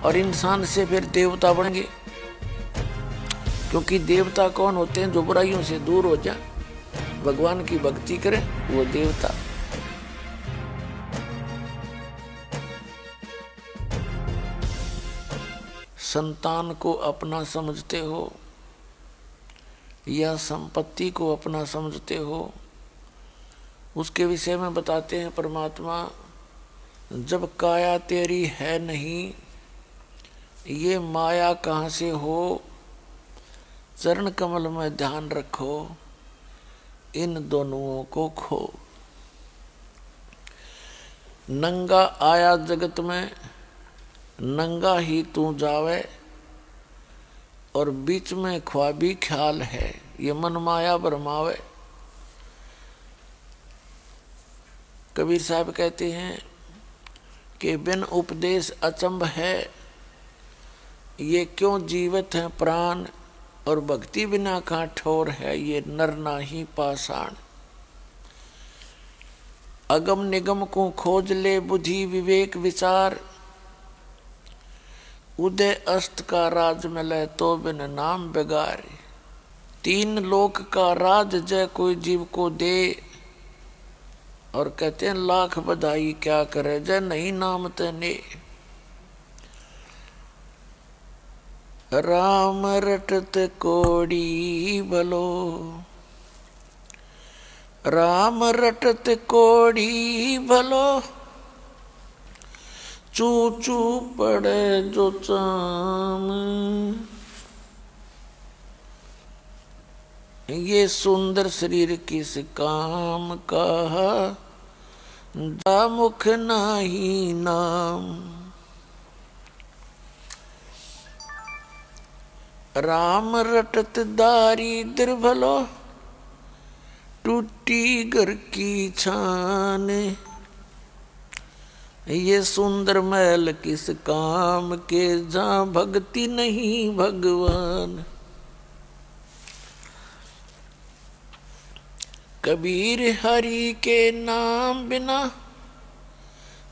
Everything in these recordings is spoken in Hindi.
और इंसान से फिर देवता बन गए। क्योंकि देवता कौन होते हैं? जो बुराइयों से दूर हो जाए, भगवान की भक्ति करे, वो देवता। संतान को अपना समझते हो या संपत्ति को अपना समझते हो, उसके विषय में बताते हैं परमात्मा, जब काया तेरी है नहीं, ये माया कहाँ से हो, चरण कमल में ध्यान रखो, इन दोनों को खो। नंगा आया जगत में, नंगा ही तू जावे, और बीच में ख्वाबी ख्याल है, ये मन माया भरमावे। कबीर साहब कहते हैं कि बिन उपदेश अचंभ है, ये क्यों जीवित है प्राण, और भक्ति बिना का ठोर है, ये नर नाही पाषाण। अगम निगम को खोज ले बुद्धि विवेक विचार, उदय अस्त का राज मिले तो बिन नाम बेगारे। तीन लोक का राज जय कोई जीव को दे, और कहते हैं लाख बधाई क्या करे जय नहीं नाम तने। राम रटत कोड़ी भलो, राम रटत कोड़ी भलो, चू चू पड़े जो चाम। ये सुंदर शरीर किस काम का, जा मुख नाही नाम। राम रटत दारिद्र भलो, टूटी घर की छान। ये सुंदर महल किस काम के, जहाँ भक्ति नहीं भगवान। कबीर हरि के नाम बिना,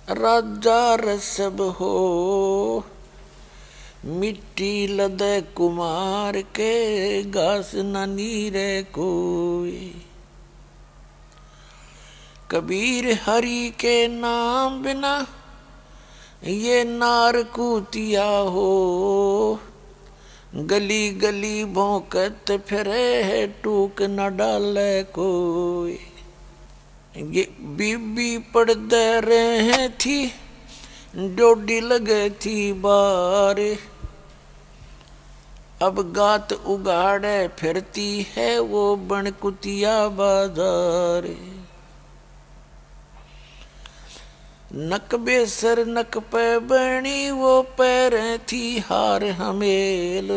राजा रसब हो, मिट्टी लदे कुमार के, घास न नीरे कोई। कबीर हरि के नाम बिना, ये नार कूतिया हो, गली गली भौंकत फिरे है, टूक न डाले कोई। ये बीबी पड़दे रहे थी, डोडी लगे थी बार, अब गात उगाड़े फिरती है, वो बनकुतिया बाजार। नक बेसर नक पे बनी, वो पैरें थी हार हमेल,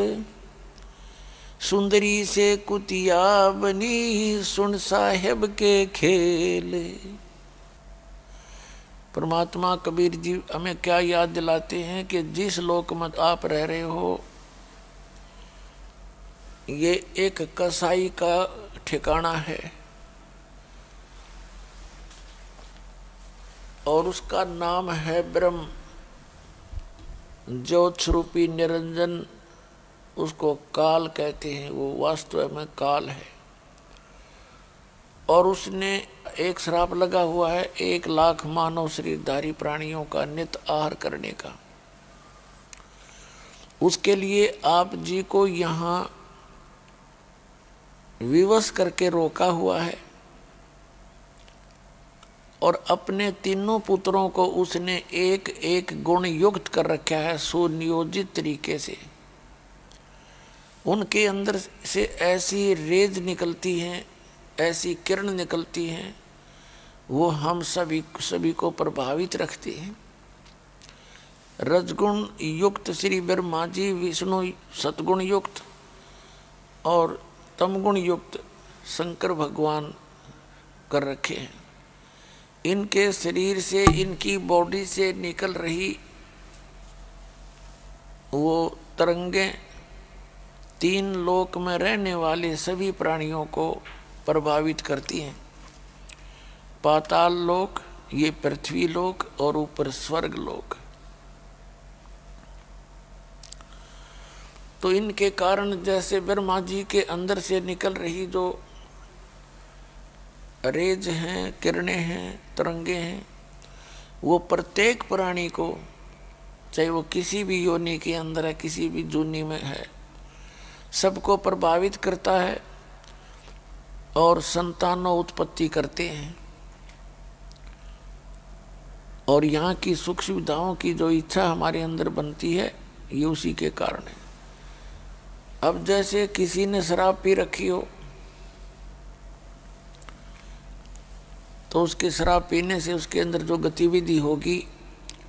सुंदरी से कुतिया बनी, सुन साहेब के खेल। परमात्मा कबीर जी हमें क्या याद दिलाते हैं कि जिस लोक में आप रह रहे हो, ये एक कसाई का ठिकाना है, और उसका नाम है ब्रह्म। ज्योत रूपी निरंजन, उसको काल कहते हैं, वो वास्तव में काल है। और उसने एक श्राप लगा हुआ है 1,00,000 मानव शरीरधारी प्राणियों का नित आहार करने का। उसके लिए आप जी को यहाँ विवश करके रोका हुआ है, और अपने तीनों पुत्रों को उसने एक एक गुण युक्त कर रखा है सुनियोजित तरीके से। उनके अंदर से ऐसी रेज निकलती हैं, ऐसी किरण निकलती हैं, वो हम सभी को प्रभावित रखती हैं। रजगुण युक्त श्री ब्रह्मा जी विष्णु सतगुण युक्त, और तमगुण युक्त शंकर भगवान कर रखे हैं। इनके शरीर से, इनकी बॉडी से निकल रही वो तरंगें तीन लोक में रहने वाले सभी प्राणियों को प्रभावित करती हैं। पाताल लोक, ये पृथ्वी लोक, और ऊपर स्वर्ग लोक। तो इनके कारण जैसे ब्रह्मा जी के अंदर से निकल रही जो रेज हैं, किरणें हैं, तरंगे हैं, वो प्रत्येक प्राणी को, चाहे वो किसी भी योनि के अंदर है, किसी भी जूनी में है, सबको प्रभावित करता है और संतानों उत्पत्ति करते हैं। और यहाँ की सुख सुविधाओं की जो इच्छा हमारे अंदर बनती है, ये उसी के कारण है। अब जैसे किसी ने शराब पी रखी हो तो उसके शराब पीने से उसके अंदर जो गतिविधि होगी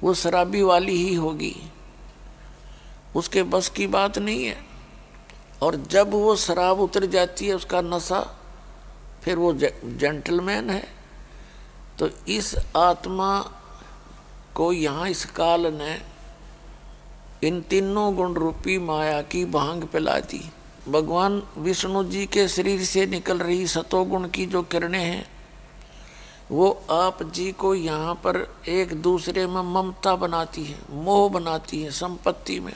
वो शराबी वाली ही होगी, उसके बस की बात नहीं है। और जब वो शराब उतर जाती है, उसका नशा, फिर वो जेंटलमैन है। तो इस आत्मा को यहाँ इस काल ने इन तीनों गुण रूपी माया की भांग पिला दी। भगवान विष्णु जी के शरीर से निकल रही सतोगुण की जो किरणें हैं, वो आप जी को यहाँ पर एक दूसरे में ममता बनाती है, मोह बनाती है, संपत्ति में,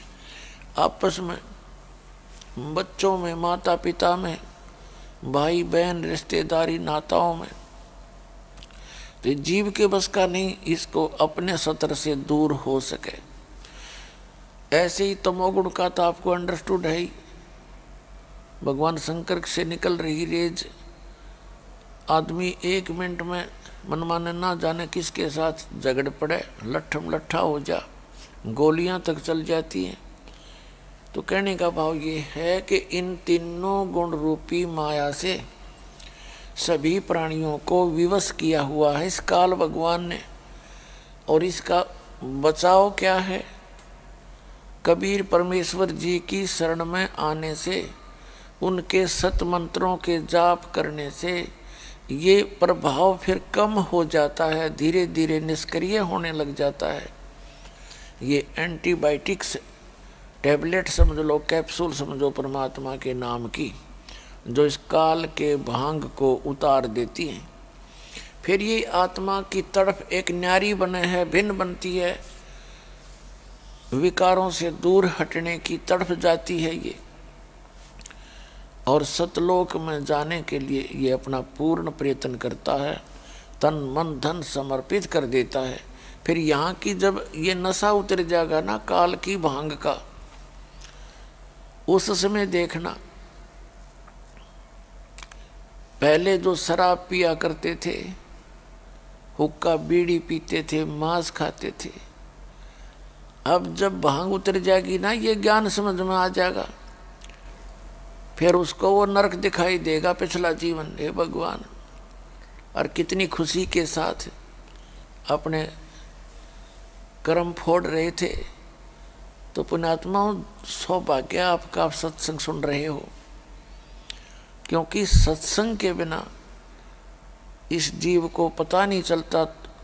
आपस में, बच्चों में, माता पिता में, भाई बहन, रिश्तेदारी, नाताओं में। तो जीव के बस का नहीं इसको अपने सत्र से दूर हो सके। ऐसे ही तमोगुण का तो आपको अंडरस्टूड है ही। भगवान शंकर से निकल रही रेज, आदमी 1 मिनट में मनमाने ना जाने किसके साथ झगड़ पड़े, लट्ठम लट्ठा हो जा, गोलियां तक चल जाती हैं। तो कहने का भाव ये है कि इन तीनों गुण रूपी माया से सभी प्राणियों को विवश किया हुआ है इस काल भगवान ने। और इसका बचाव क्या है? कबीर परमेश्वर जी की शरण में आने से, उनके सत मंत्रों के जाप करने से ये प्रभाव फिर कम हो जाता है, धीरे धीरे निष्क्रिय होने लग जाता है। ये एंटीबायोटिक्स टैबलेट समझ लो, कैप्सूल समझो परमात्मा के नाम की, जो इस काल के भांग को उतार देती हैं। फिर ये आत्मा की तड़फ एक न्यारी बने है, भिन्न बनती है, विकारों से दूर हटने की तड़फ जाती है ये, और सतलोक में जाने के लिए ये अपना पूर्ण प्रयत्न करता है, तन मन धन समर्पित कर देता है। फिर यहाँ की जब ये नशा उतर जाएगा ना काल की भांग का, उस समय देखना, पहले जो शराब पिया करते थे, हुक्का बीड़ी पीते थे, मांस खाते थे, अब जब भांग उतर जाएगी ना, ये ज्ञान समझ में आ जाएगा, फिर उसको वो नरक दिखाई देगा पिछला जीवन। हे भगवान, और कितनी खुशी के साथ अपने कर्म फोड़ रहे थे। तो पुण्यात्माओं, सौभाग्य आपका, आप सत्संग सुन रहे हो, क्योंकि सत्संग के बिना इस जीव को पता नहीं चलता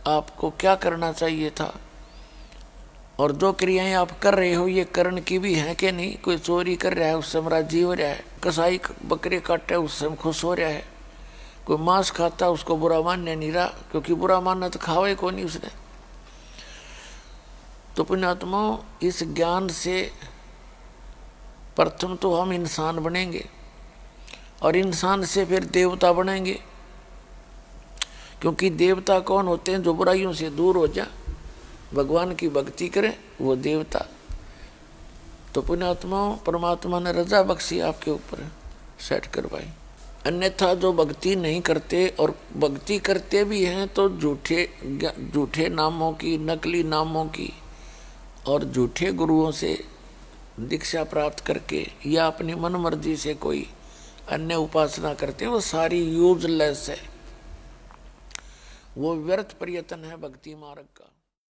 आपको क्या करना चाहिए था। और जो क्रियाएं आप कर रहे हो, ये कर्ण की भी हैं कि नहीं? कोई चोरी कर रहा है, उससे राजी हो रहा है, कसाई बकरे काट रहा है, उससे खुश हो रहा है, कोई मांस खाता है, उसको बुरा मानने नहीं रहा, क्योंकि बुरा मानना तो खावे को नहीं उसने। तो पुण्यात्माओं, इस ज्ञान से प्रथम तो हम इंसान बनेंगे, और इंसान से फिर देवता बनेंगे, क्योंकि देवता कौन होते हैं? जो बुराइयों से दूर हो जाए, भगवान की भक्ति करें, वो देवता। तो पुण्यात्माओं, परमात्मा ने रजा बख्शी आपके ऊपर, सेट करवाई। अन्यथा जो भक्ति नहीं करते और भक्ति करते भी हैं तो झूठे नामों की, नकली नामों की और झूठे गुरुओं से दीक्षा प्राप्त करके या अपनी मन मर्जी से कोई अन्य उपासना करते हैं, वो सारी यूजलेस है, वो व्यर्थ प्रयत्न है भक्ति मार्ग का।